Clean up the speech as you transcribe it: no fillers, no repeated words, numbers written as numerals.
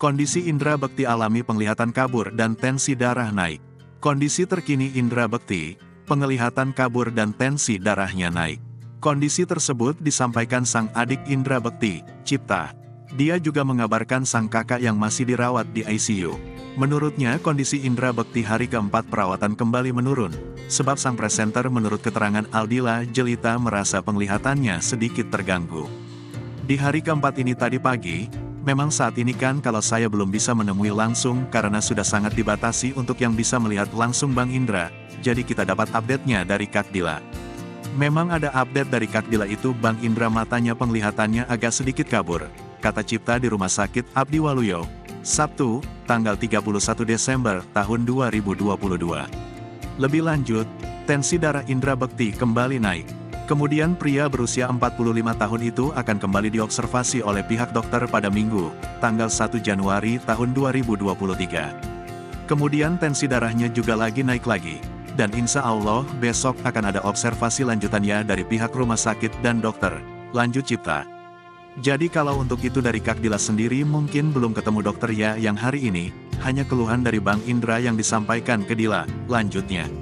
Kondisi indera bekti alami penglihatan kabur dan tensi darah naik. Kondisi terkini indera bekti, penglihatan kabur dan tensi darahnya naik. Kondisi tersebut disampaikan sang adik indera bekti, Cipta. Dia juga mengabarkan sang kakak yang masih dirawat di ICU. Menurutnya kondisi indera bekti hari keempat perawatan kembali menurun, sebab sang presenter menurut keterangan Aldila Jelita merasa penglihatannya sedikit terganggu. Di hari keempat ini tadi pagi, memang saat ini kan kalau saya belum bisa menemui langsung karena sudah sangat dibatasi untuk yang bisa melihat langsung Bang Indra, jadi kita dapat update-nya dari Kak Dila. Memang ada update dari Kak Dila itu Bang Indra matanya penglihatannya agak sedikit kabur, kata Cipta di Rumah Sakit Abdi Waluyo, Sabtu, tanggal 31 Desember tahun 2022. Lebih lanjut, tensi darah indera bekti kembali naik. Kemudian pria berusia 45 tahun itu akan kembali diobservasi oleh pihak dokter pada Minggu, tanggal 1 Januari tahun 2023. Kemudian tensi darahnya juga lagi naik lagi, dan insya Allah besok akan ada observasi lanjutannya dari pihak rumah sakit dan dokter, lanjut Cipta. Jadi kalau untuk itu dari Kak Dila sendiri mungkin belum ketemu dokter ya yang hari ini, hanya keluhan dari Bang Indra yang disampaikan ke Dila, lanjutnya.